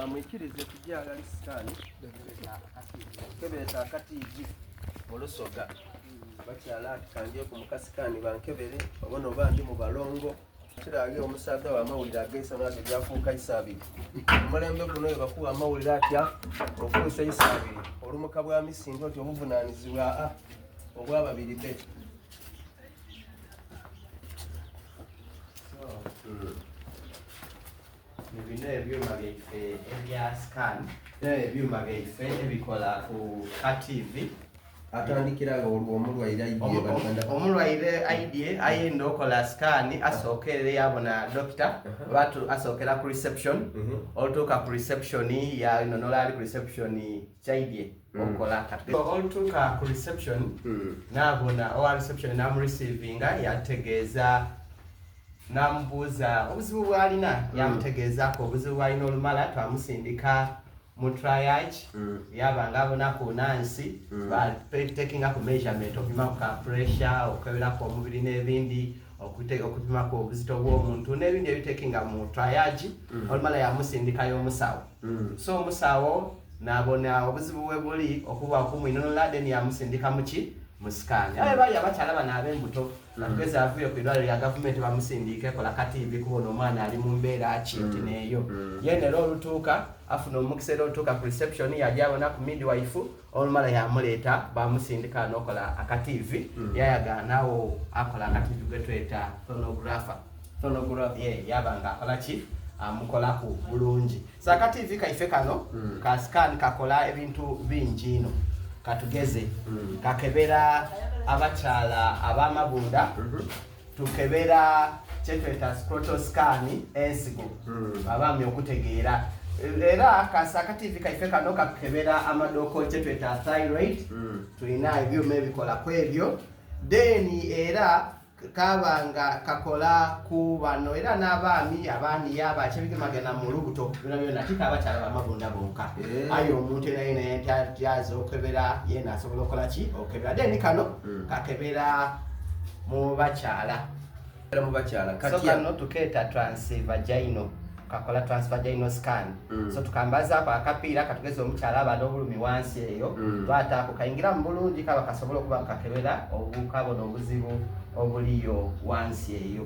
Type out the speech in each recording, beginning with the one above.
Mwikirize tujjala lisikani kebeta akatiigi olusoga bakyala kanjye ku mukasikani bankebere obona oba ndi mu balongo kirage omusaadha w'amawulire ageisa nate byafuuka isaabiri omulembe guno we bakuwa amawulire atya okuusa isaabiri olumuka bwa misinde oti obuvunaanizibwa obwababiri be bino ebyuma byaife ebya scan ebyuma byaife ebikola ku KTV atandikiraga omulwaire idea ayenda okola scan asookere yabona doctor batu asookera ku reception olutuuka ku reception ya nonolali ku reception kyaidye okola olutuuka ku reception nabona owa reception namurecevinga yategeeza namubuuza obuzibu bwalina yamutegeezako obuzibu bwalina olumala twamusindika mu triage yabanga abonaku nansi takingaku measurement okupimaku ka pressure okukeberaku omubiri n'ebindi okupimaku obuzito bw'omuntu n'ebindi ebitekinga mu triage olumala yamusindikayo omusawo so omusawo nabona obuzibu bwe buli okuba okumwinonola then yamusindika muki musikani abe bali abakyala bano ab'embuto natugeza avuye ku idwaliro lya gavumenti bamusindike ekola KTV kubona omwana ali mu mbeera kinti neeyo yene lo olutuuka afuna omukisa era olutuuka ku reception yajja abona ku midwife olumala yamuleeta bamusindika n'okola KTV yayaganawo akola KTV gwe tweta sonographer yabanga akola ki amukolaku bulungi sa KTV kaife kano ka scan kakola ebintu bingi ino katugeze kakebera abakyala ab'amabunda tukebera kyetweta scrotal scan ensigo abaami okutegeera era kasa KTV kaife kano kakebera amadoko kyetweta thyroid tulina ebyuma ebikola ku ebyo then era kabanga kakola ku bano era n'abaami abaani abakyebigemagana mu lubuto byonna tika abakyala b'amabunda bonka ayo omuntu era yena yaza okebera yena asobola okukola ki okebera then kano kakebera mu bakyala so kano tukeeta transvaginal kakola transvaginal scan so tukambazaako akapiira katugeza omukyala aba n'obulumi wansi eyo twataako kayingira mu bulungi kaba kasobola okuba kakebera obukabona obuzibu obuliyo wansi eyo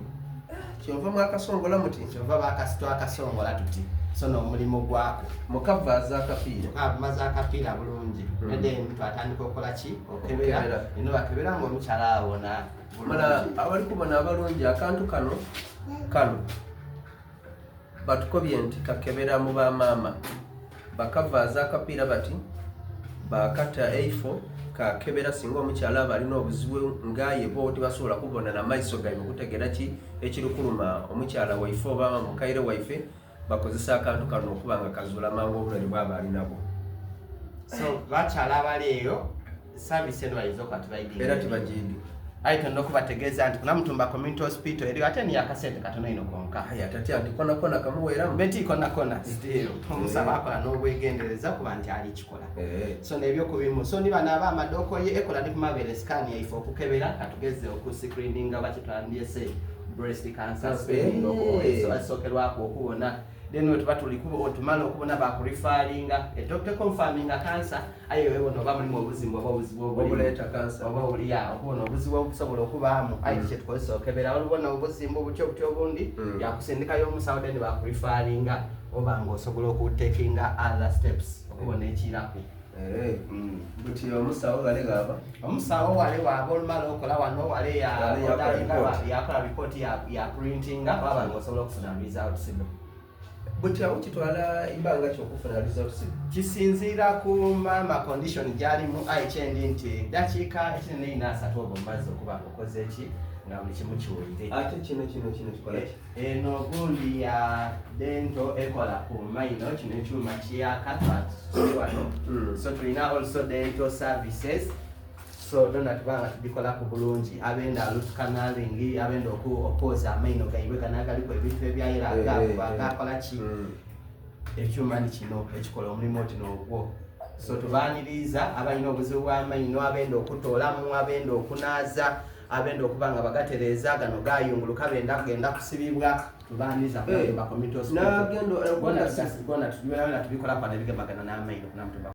kyova mwakasongola muti kyova bakasitwakasongola tuti so n'omulimu gwako mukavaaza akapiira amaze akapiira bulungi then twatandika okukola ki okebera eno bakebera nga omukyala awona mala abali kubona abalungi akantu kano batukobye nti kakebera mu bamaama bakavaaza akapiira bati bakata A4 kakebera singa omukyala aba alina obuzibu ngaye bo tebasobola kubona na maiso gaibwe okutegeera ki ekirukuluma omukyala waife oba mukaire waife bakozesa akantu kano okuba nga kazuula mangu obulwadde bwaba alinabwo so bakyala abali eyo service eno bayinza okubatubaidinga era tibagindi aito nokubategeeza nti kuna Mutumba Community Hospital eri ate ni akasente katono ino konka tati anti kona kamuweeramu beti kona still omusaba akola n'obwegendereza kuba nti ali kikola so nebyokubimu so niba naba amadoko ye ekola ndi kumabere scan yaife okukebera katugeze okuscreeninga bakitwandyese breast cancer screening so asokerwako okubona then tuba tulikuba otumala okubona bakurifaringa doctor confirming cancer ayo ebona oba mulimu obuzibu obuleeta cancer oba uliya okubona obuzibu obusobola okubaamu ayo kye tukozesa okebera olubona obuzimbu obutyo obundi yakusindikayo omusawo then bakurifaringa oba ng'osobola okutakinga other steps okubona ekiraku buti omusawo wale gaba omusawo wale waba olumala okola wano wale yakola report ya printing waba ng'osobola okufuna result sido buti awo kitwala ibanga kyokufuna results kisinziira ku mama condition gyalimu ayikyendi nti dakiika ekinene inasatu oba omaze okuba okoze eki nga buli kimu kiwulire ate kino kikola ki eno gundi ya dento ekola ku maino kino ekyuma kiyaka twatwano so tulina also dental services so donna tubanga tubikola ku bulungi abenda root canaling abenda okwoza amaino gaibwe kanagaliko ebintu ebyayira gakola ki ekyuma ni kino ekikola omulimu otino ogwo so tubaniriza abalina obuzibu bw'amaino abenda okutoolamu abenda okunaaza abenda okubanga bagatereza gano gayunguluka benda kugenda kusibibwa tubaniza kwa community hospital. Na gendo gona tubikola kwa nabige magana n'amaino na mtumba.